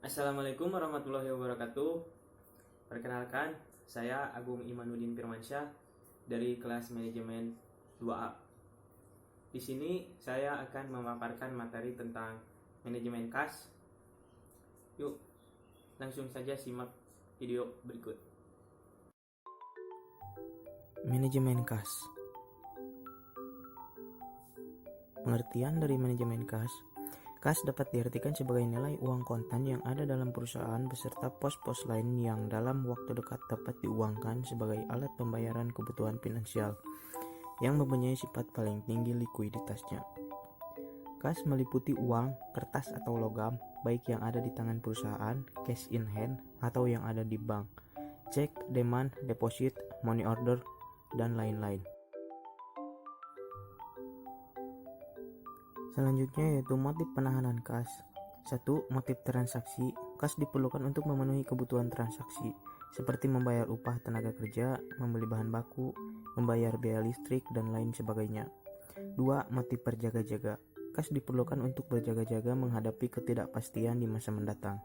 Assalamualaikum warahmatullahi wabarakatuh. Perkenalkan, saya Agung Imanuddin Firmansyah dari kelas manajemen 2A. Di sini saya akan memaparkan materi tentang manajemen kas. Yuk, langsung saja simak video berikut. Manajemen kas. Pengertian dari manajemen kas. Kas dapat diartikan sebagai nilai uang kontan yang ada dalam perusahaan beserta pos-pos lain yang dalam waktu dekat dapat diuangkan sebagai alat pembayaran kebutuhan finansial yang mempunyai sifat paling tinggi likuiditasnya. Kas meliputi uang, kertas atau logam, baik yang ada di tangan perusahaan, cash in hand, atau yang ada di bank, cek, demand, deposit, money order, dan lain-lain. Selanjutnya yaitu motif penahanan kas. 1. Motif transaksi. Kas diperlukan untuk memenuhi kebutuhan transaksi, seperti membayar upah tenaga kerja, membeli bahan baku, membayar biaya listrik, dan lain sebagainya. 2. Motif berjaga-jaga. Kas diperlukan untuk berjaga-jaga menghadapi ketidakpastian di masa mendatang.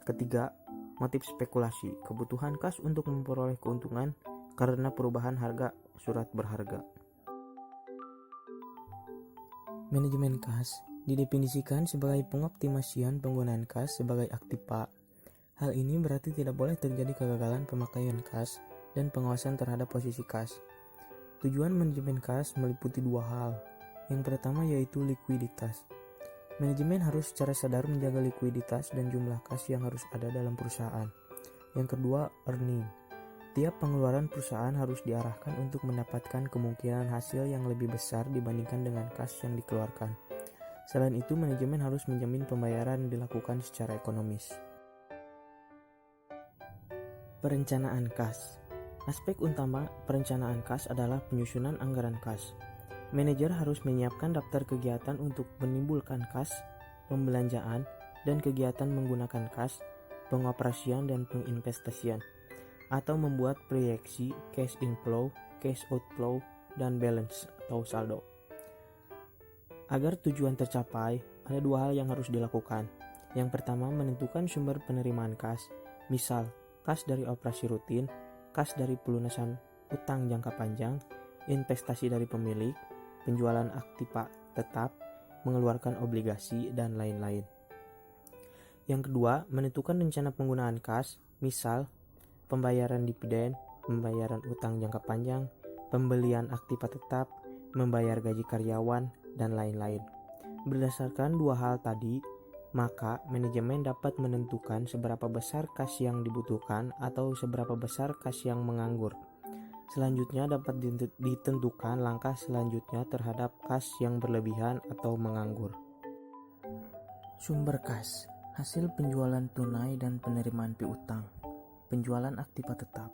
Ketiga, motif spekulasi. Kebutuhan kas untuk memperoleh keuntungan karena perubahan harga surat berharga. Manajemen kas didefinisikan sebagai pengoptimasian penggunaan kas sebagai aktiva. Hal ini berarti tidak boleh terjadi kegagalan pemakaian kas dan pengawasan terhadap posisi kas. Tujuan manajemen kas meliputi dua hal. Yang pertama yaitu likuiditas. Manajemen harus secara sadar menjaga likuiditas dan jumlah kas yang harus ada dalam perusahaan. Yang kedua, earning. Tiap pengeluaran perusahaan harus diarahkan untuk mendapatkan kemungkinan hasil yang lebih besar dibandingkan dengan kas yang dikeluarkan. Selain itu, manajemen harus menjamin pembayaran dilakukan secara ekonomis. Perencanaan kas. Aspek utama perencanaan kas adalah penyusunan anggaran kas. Manajer harus menyiapkan daftar kegiatan untuk menimbulkan kas, pembelanjaan, dan kegiatan menggunakan kas, pengoperasian dan penginvestasian, atau membuat proyeksi cash inflow, cash outflow, dan balance atau saldo. Agar tujuan tercapai, ada dua hal yang harus dilakukan. Yang pertama, menentukan sumber penerimaan kas, misal kas dari operasi rutin, kas dari pelunasan utang jangka panjang, investasi dari pemilik, penjualan aktiva tetap, mengeluarkan obligasi, dan lain-lain. Yang kedua, menentukan rencana penggunaan kas, misal pembayaran dividen, pembayaran utang jangka panjang, pembelian aktiva tetap, membayar gaji karyawan, dan lain-lain. Berdasarkan dua hal tadi, maka manajemen dapat menentukan seberapa besar kas yang dibutuhkan atau seberapa besar kas yang menganggur. Selanjutnya dapat ditentukan langkah selanjutnya terhadap kas yang berlebihan atau menganggur. Sumber kas, hasil penjualan tunai dan penerimaan piutang. Penjualan aktiva tetap,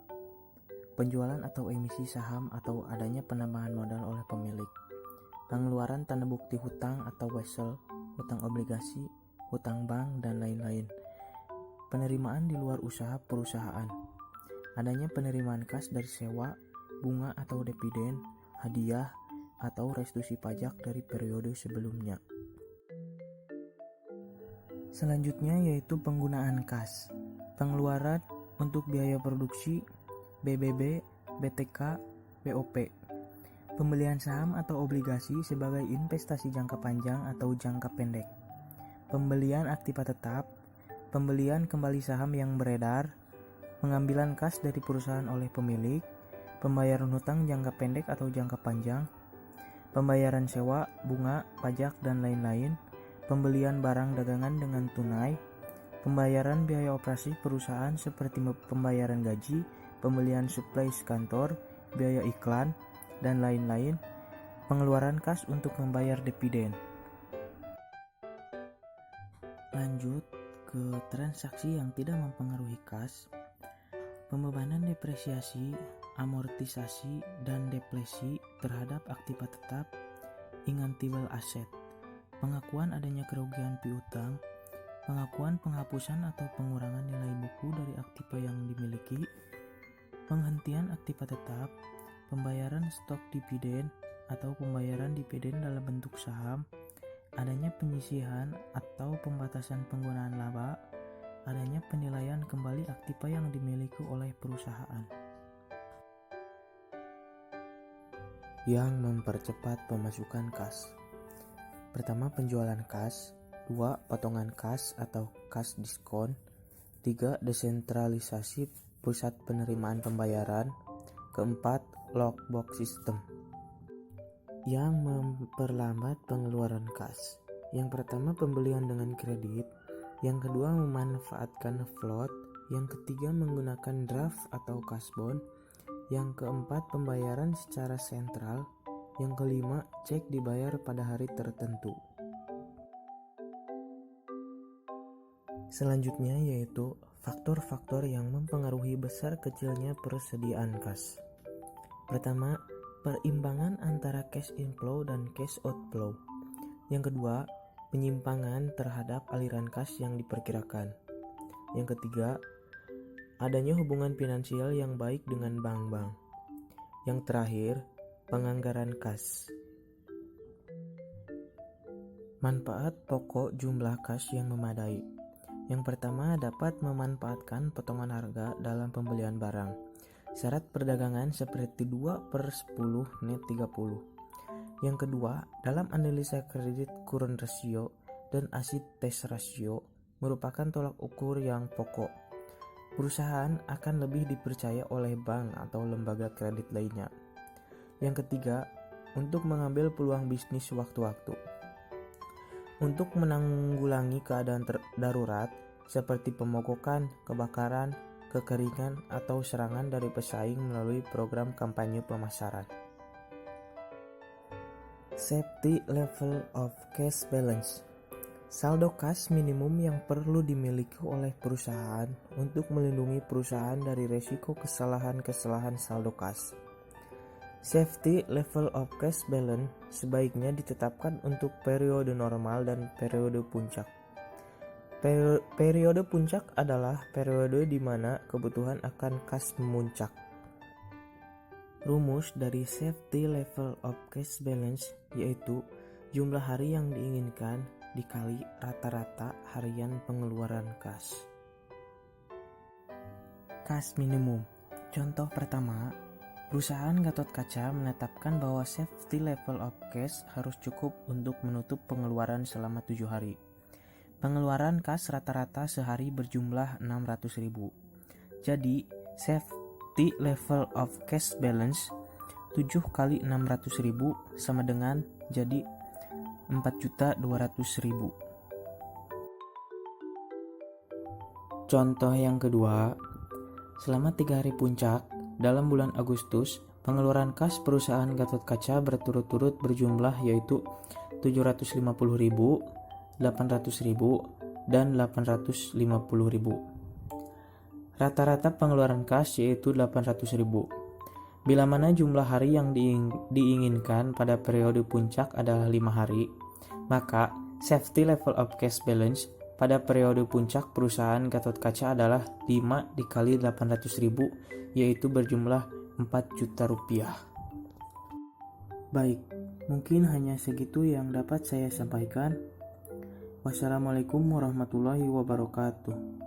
penjualan atau emisi saham atau adanya penambahan modal oleh pemilik, pengeluaran tanda bukti hutang atau wesel, hutang obligasi, hutang bank, dan lain-lain. Penerimaan di luar usaha perusahaan, adanya penerimaan kas dari sewa, bunga atau dividen, hadiah, atau restitusi pajak dari periode sebelumnya. Selanjutnya yaitu penggunaan kas, pengeluaran untuk biaya produksi, BBB, BTK, BOP. Pembelian saham atau obligasi sebagai investasi jangka panjang atau jangka pendek. Pembelian aktiva tetap, pembelian kembali saham yang beredar, pengambilan kas dari perusahaan oleh pemilik, pembayaran hutang jangka pendek atau jangka panjang, pembayaran sewa, bunga, pajak, dan lain-lain, pembelian barang dagangan dengan tunai, pembayaran biaya operasi perusahaan seperti pembayaran gaji, pembelian suplai kantor, biaya iklan, dan lain-lain, pengeluaran kas untuk membayar dividen. Lanjut ke transaksi yang tidak mempengaruhi kas, pembebanan depresiasi, amortisasi, dan depresi terhadap aktiva tetap, intangible asset, pengakuan adanya kerugian piutang, pengakuan penghapusan atau pengurangan nilai buku dari aktiva yang dimiliki, penghentian aktiva tetap, pembayaran stok dividen atau pembayaran dividen dalam bentuk saham, adanya penyisihan atau pembatasan penggunaan laba, adanya penilaian kembali aktiva yang dimiliki oleh perusahaan. Yang mempercepat pemasukan kas. Pertama, penjualan kas. 2. Potongan kas atau kas diskon. 3. Desentralisasi pusat penerimaan pembayaran. Keempat, lockbox system. Yang memperlambat pengeluaran kas. Yang pertama, pembelian dengan kredit. Yang kedua, memanfaatkan float. Yang ketiga, menggunakan draft atau kas bond. Yang keempat, pembayaran secara sentral. Yang kelima, cek dibayar pada hari tertentu. Selanjutnya yaitu faktor-faktor yang mempengaruhi besar kecilnya persediaan kas. Pertama, perimbangan antara cash inflow dan cash outflow. Yang kedua, penyimpangan terhadap aliran kas yang diperkirakan. Yang ketiga, adanya hubungan finansial yang baik dengan bank-bank. Yang terakhir, penganggaran kas. Manfaat pokok jumlah kas yang memadai. Yang pertama, dapat memanfaatkan potongan harga dalam pembelian barang. Syarat perdagangan seperti 2/10 net 30. Yang kedua, dalam analisa kredit current ratio dan acid test ratio merupakan tolak ukur yang pokok. Perusahaan akan lebih dipercaya oleh bank atau lembaga kredit lainnya. Yang ketiga, untuk mengambil peluang bisnis sewaktu-waktu. Untuk menanggulangi keadaan darurat seperti pemogokan, kebakaran, kekeringan, atau serangan dari pesaing melalui program kampanye pemasaran. Safety level of cash balance. Saldo kas minimum yang perlu dimiliki oleh perusahaan untuk melindungi perusahaan dari resiko kesalahan-kesalahan saldo kas. Safety level of cash balance sebaiknya ditetapkan untuk periode normal dan periode puncak. Periode puncak adalah periode di mana kebutuhan akan kas memuncak. Rumus dari safety level of cash balance yaitu jumlah hari yang diinginkan dikali rata-rata harian pengeluaran kas. Kas minimum. Contoh pertama, perusahaan Gatot Kaca menetapkan bahwa safety level of cash harus cukup untuk menutup pengeluaran selama 7 hari. Pengeluaran kas rata-rata sehari berjumlah 600.000. Jadi, safety level of cash balance 7 kali 600.000 sama dengan jadi 4.200.000. Contoh yang kedua, selama 3 hari puncak, dalam bulan Agustus, pengeluaran kas perusahaan Gatot Kaca berturut-turut berjumlah yaitu 750.000, 800.000, dan 850.000. Rata-rata pengeluaran kas yaitu 800.000. Bila mana jumlah hari yang diinginkan pada periode puncak adalah 5 hari, maka safety level of cash balance pada periode puncak perusahaan Gatot Kaca adalah 5 dikali 800.000, yaitu berjumlah 4 juta rupiah. Baik, mungkin hanya segitu yang dapat saya sampaikan. Wassalamualaikum warahmatullahi wabarakatuh.